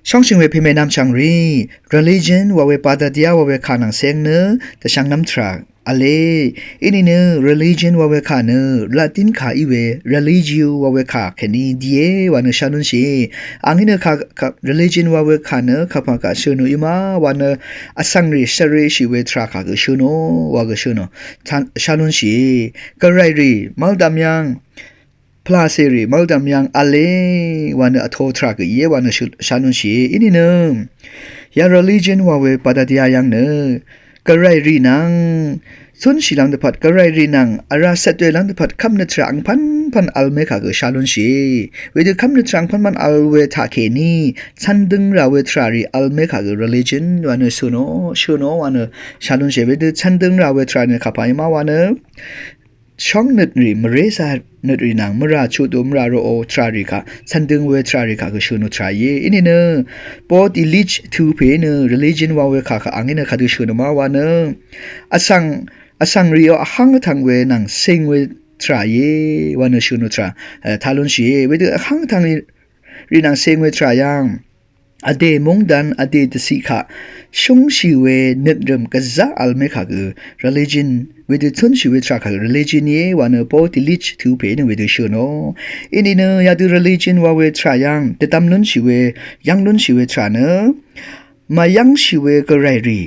ช่องชิงเวพิเมนามชังรี religion ว่าเวปาดาเดียว่าเวขานังเซงเนแต่ช่างน้ำทรักอะไรอินี่เน religion ว่าเวขาเนละตินขาอีเว religio ว่าเวขาแค่นี้เดียว่าเนชานุนชีอังนี้เนขา religion ว่าเวขาเนข้าพเจ้าชื่อโนอิมาว่าเนอสังรีเสรีชีเวทรักขากชื่อโนว่าก็ชื่อโนชานุนชีก็ไรรีมัลดามยังพลาเซรีมัลดามยังอะไรวันเนอโททรักเยวันเนชานุนชีอินี่เนยา religion ว่าเวปาดาเดียยังเนก็ไรรีนังส่วนสิลังเดพัดก็ไรรีนังอาราเซตเวลังเดพัดคำนึกทรังพันอัลเมฆก็ชาลุนชีเวดูคำนึกทรังพันมันอัลเวทาเคนีฉันดึงเราเวทรารีอัลเมฆก็ religion วันเนสุโนวันเนชาลุนชีเวดูฉันดึงเราเวทรารีขับไปมาวันเนช่องนึกรีมเรซานึกรีนังมราชูดุมราโรโอทราริกาฉันดึงเวทราริกาก็ชูนุทรายอินี่เนปอดิลิชทูเพเน religion ว่าเวขาอังนี้เนขัดชูนุมาวันเนอสังเรียวหังทางเวนังเซงเวทรายวันเนชูนุทราทาลุนชีเวดูหังทางรีนังเซงเวทรายังอเดมงดันอเดตสิกาชงชีเวนึกเริ่มกษัตริย์อัลเมฆก็ religion เวดูทุนชีวิตรัก religion วันเนปอติลิชทูเพนเวดูชูโนอินี่เนยาดู religion ว่าเวทรายังแต่ตามนุนชีเวยังนุนชีเวทราเนมายังชีเวก็ไรรี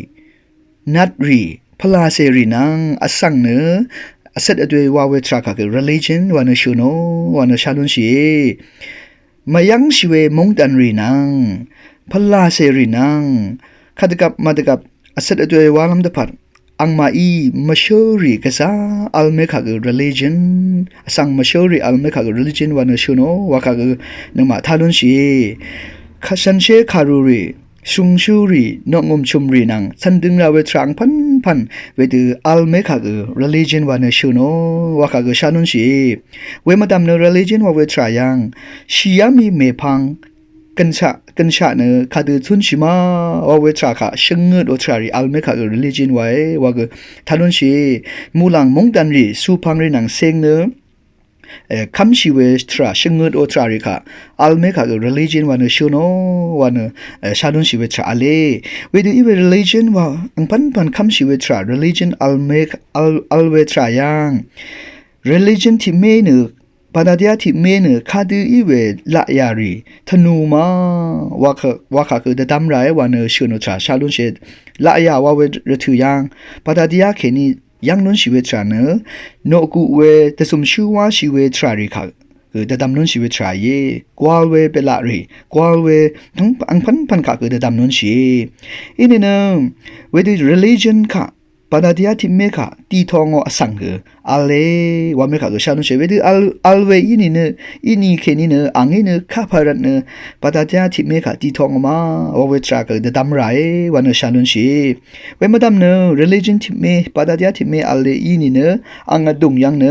นัดรีพลาเซรีนังอสังเนอเสด็จด้วยว่าเวทรัก religion วันเนชูโนวันเนชานุนชีมายังชีเวมงดันรีนังพลาเซรีนังขัดกับมาดกับอเสด็จด้วยว่าลำดับอังมาอีมาโชรีกษาอัลเมฆก็ religion สังมาโชรีอัลเมฆก็ religion วันเนชูโนว่าก็นมาทาลุนชีขัดสันเชคารูรีชุงชูรีนกงมชุมรีนังสันดึงเราเวทรังพันเวดูอัลเมฆก็ religion วันเนชูโนว่าก็ชานุนชีเวมาดำเน religion ว่าเวทรายังชียามีเมพังกันชะเนขัดทุนชิมาว่าเวทราค่ะชงเงิดอทรารีอัลเมฆก็ religion ไว้ว่าก็ทานุนชีมูลังมงดันรีสุพังรีนังเซงเนคำชีเวทราชงเงิดอทราริกาอัลเมฆก็ religion วันเนชูโนวันเนชาดุนชีเวทราอะไรเวดูอีเว religion ว่าอังพันคำชีเวทรา religion อัลเมฆอัลเวทรายัง religion ที่เมเนปาดาเดียที่เมเนคาดูอีเวละยารีธนูมาว่าคือเดดัมไรวันเนชูโนทราชาดุนเชดละยาว่าเวรทุยังปาดาเดียแค่นี้ยังนุนชีเวทราเนโนกูเวแต่สมชูว่าชีเวทราริค่ะคือเดดัมนุนชีเวทราเยกวาลเวเปลารีกวาลเวทั้งอังพันค่ะคือเดดัมนุนชีอินเนเวดู religion ค่ะปาดาเดียที่เมฆตีทองอสังเกอะไรว่าเมฆก็ชานุเชเวดูอัลเวอินี่แค่นี้เนอังนี้เนข้าพารันเนปาดาเดียที่เมฆตีทองมาว่าเวทราก็เดดัมไรวันเนชานุเชเวมาดัมเน religion ที่เมปาดาเดียที่เมอะไรอินี่เนอังดุงยังเน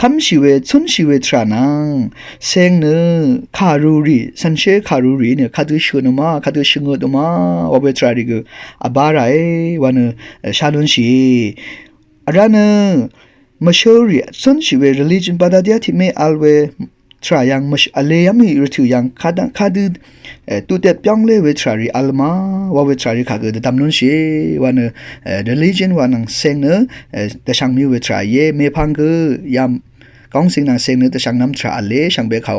คำชีเวชุนชีเวทรานังเซงเนคารูรีสันเชคารูรีเนขัดชูนมาขัดชงดมาว่าเวทราริกอบาไรวันชาลุนชีอาราเนมาโชรีชุนชีเว religion ปาดาเดียที่เมอัลเวทรายังมชอะไรยังมีรทุยังขัดตุเตปยังเลเวทรารีอัลมาว่าเวทรารีขัดเดตัมนุนชีวันreligion วันนังเซงเนแต่ช่างมีเวทราเยเมพังก็ยามกองสิงนังเซงเนแต่ช่างน้ำทราเลช่างเบเขา